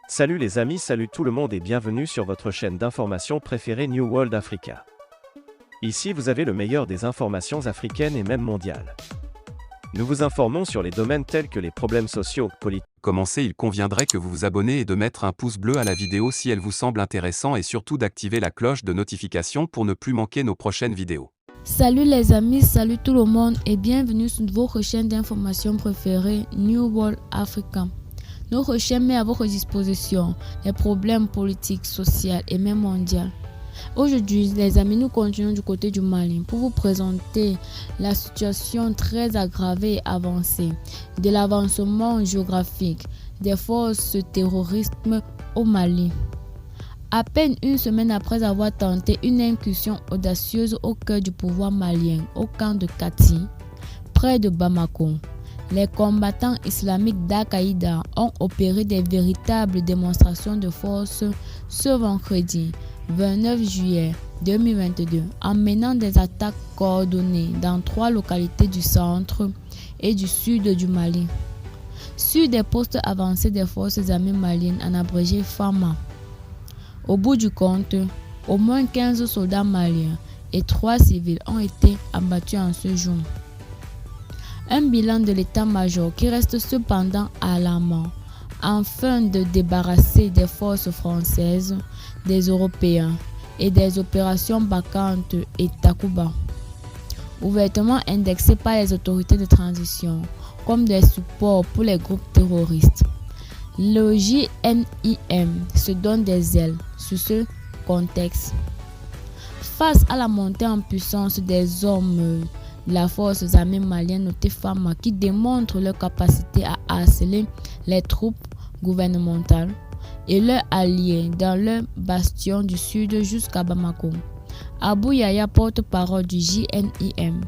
Salut les amis, salut tout le monde et bienvenue sur votre chaîne d'information préférée New World Africa. Ici vous avez le meilleur des informations africaines et même mondiales. Nous vous informons sur les domaines tels que les problèmes sociaux, politiques. Commencer, il conviendrait que vous vous abonnez et de mettre un pouce bleu à la vidéo si elle vous semble intéressante et surtout d'activer la cloche de notification pour ne plus manquer nos prochaines vidéos. Salut les amis, salut tout le monde et bienvenue sur votre chaîne d'information préférée New World Africa. Notre chaîne met à votre disposition les problèmes politiques, sociaux et même mondiaux. Aujourd'hui, les amis, nous continuons du côté du Mali pour vous présenter la situation très aggravée et avancée de l'avancement géographique des forces terroristes au Mali. À peine une semaine après avoir tenté une incursion audacieuse au cœur du pouvoir malien, au camp de Kati, près de Bamako, les combattants islamiques d'Al-Qaïda ont opéré des véritables démonstrations de force ce vendredi 29 juillet 2022 en menant des attaques coordonnées dans 3 localités du centre et du sud du Mali, sur des postes avancés des forces armées maliennes en abrégé FAMA. Au bout du compte, au moins 15 soldats maliens et 3 civils ont été abattus en ce jour. Un bilan de l'état-major qui reste cependant alarmant afin de débarrasser des forces françaises, des Européens et des opérations Barkhane et Takuba, ouvertement indexées par les autorités de transition comme des supports pour les groupes terroristes. Le JNIM se donne des ailes sur ce contexte. Face à la montée en puissance des hommes de la force armée malienne notée FAMA qui démontrent leur capacité à harceler les troupes gouvernementales et leurs alliés dans leur bastion du sud jusqu'à Bamako, Abou Yaya, porte-parole du JNIM,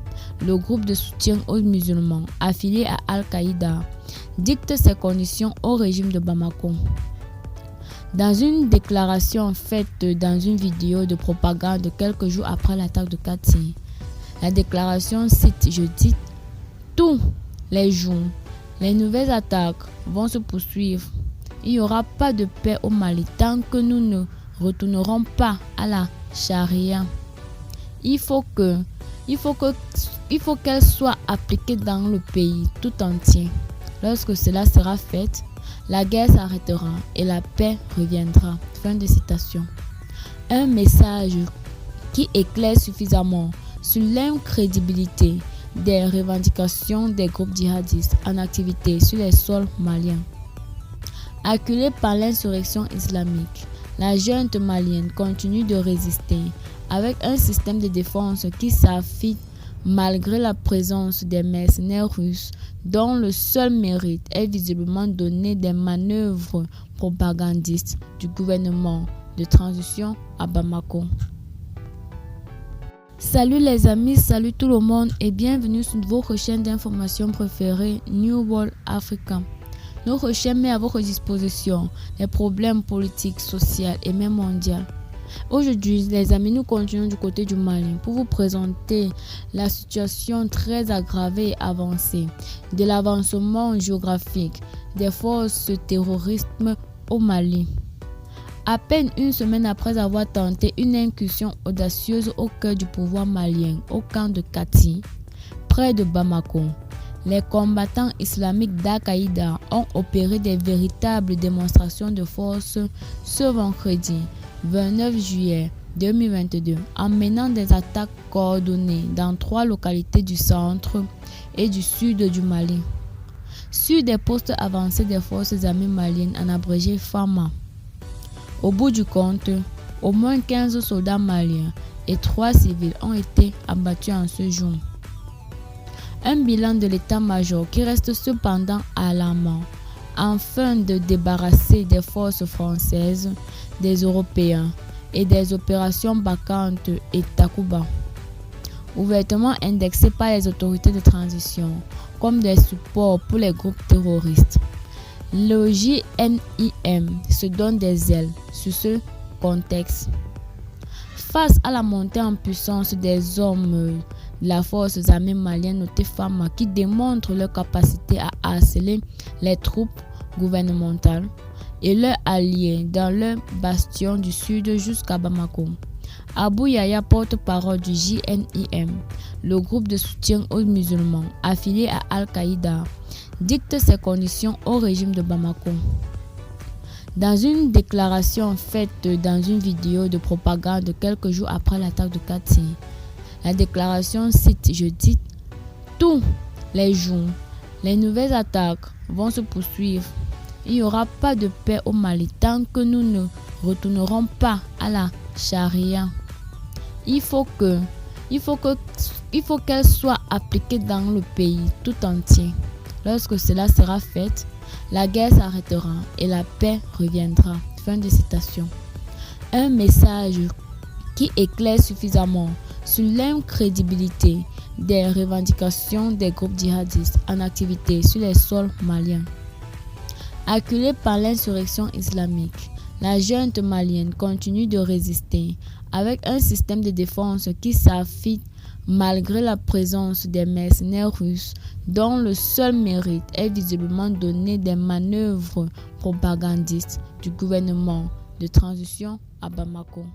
le groupe de soutien aux musulmans affilié à Al-Qaïda, dicte ses conditions au régime de Bamako. Dans une déclaration faite dans une vidéo de propagande quelques jours après l'attaque de Kati, la déclaration cite, je cite, « Tous les jours, les nouvelles attaques vont se poursuivre. Il n'y aura pas de paix au Mali tant que nous ne retournerons pas à la charia. Il faut qu'elle soit appliquée dans le pays tout entier. Lorsque cela sera fait, la guerre s'arrêtera et la paix reviendra. » Fin de citation. Un message qui éclaire suffisamment sur l'incrédibilité des revendications des groupes djihadistes en activité sur les sols maliens. Acculée par l'insurrection islamique, la junte malienne continue de résister avec un système de défense qui s'affirme malgré la présence des mercenaires russes dont le seul mérite est visiblement donné des manœuvres propagandistes du gouvernement de transition à Bamako. Salut les amis, salut tout le monde et bienvenue sur votre chaîne d'information préférée New World Africa. Notre chaîne met à votre disposition les problèmes politiques, sociaux et même mondiaux. Aujourd'hui, les amis, nous continuons du côté du Mali pour vous présenter la situation très aggravée et avancée de l'avancement géographique des forces terroristes au Mali. À peine une semaine après avoir tenté une incursion audacieuse au cœur du pouvoir malien, au camp de Kati, près de Bamako, les combattants islamiques d'Al-Qaïda ont opéré des véritables démonstrations de force ce vendredi 29 juillet 2022 en menant des attaques coordonnées dans 3 localités du centre et du sud du Mali, sur des postes avancés des forces armées maliennes en abrégé FAMA. Au bout du compte, au moins 15 soldats maliens et 3 civils ont été abattus en ce jour. Un bilan de l'état-major qui reste cependant alarmant afin de débarrasser des forces françaises, des Européens et des opérations Barkhane et Takuba, ouvertement indexées par les autorités de transition comme des supports pour les groupes terroristes. Le JNIM se donne des ailes sur ce contexte. Face à la montée en puissance des hommes de la force armée malienne notée FAMA qui démontrent leur capacité à harceler les troupes gouvernementales et leurs alliés dans leur bastion du sud jusqu'à Bamako. Abou Yahya, porte-parole du JNIM, le groupe de soutien aux musulmans affilié à Al-Qaïda, dicte ses conditions au régime de Bamako. Dans une déclaration faite dans une vidéo de propagande quelques jours après l'attaque de Kati, la déclaration cite, je dis, « Tous les jours, les nouvelles attaques vont se poursuivre. Il n'y aura pas de paix au Mali tant que nous ne retournerons pas à la charia. Il faut qu'elle soit appliquée dans le pays tout entier. Lorsque cela sera fait, la guerre s'arrêtera et la paix reviendra. » Fin de citation. Un message qui éclaire suffisamment sur l'incrédibilité des revendications des groupes djihadistes en activité sur les sols maliens. Acculée par l'insurrection islamique, la junte malienne continue de résister avec un système de défense qui s'affite malgré la présence des mercenaires russes dont le seul mérite est visiblement donné des manœuvres propagandistes du gouvernement de transition à Bamako.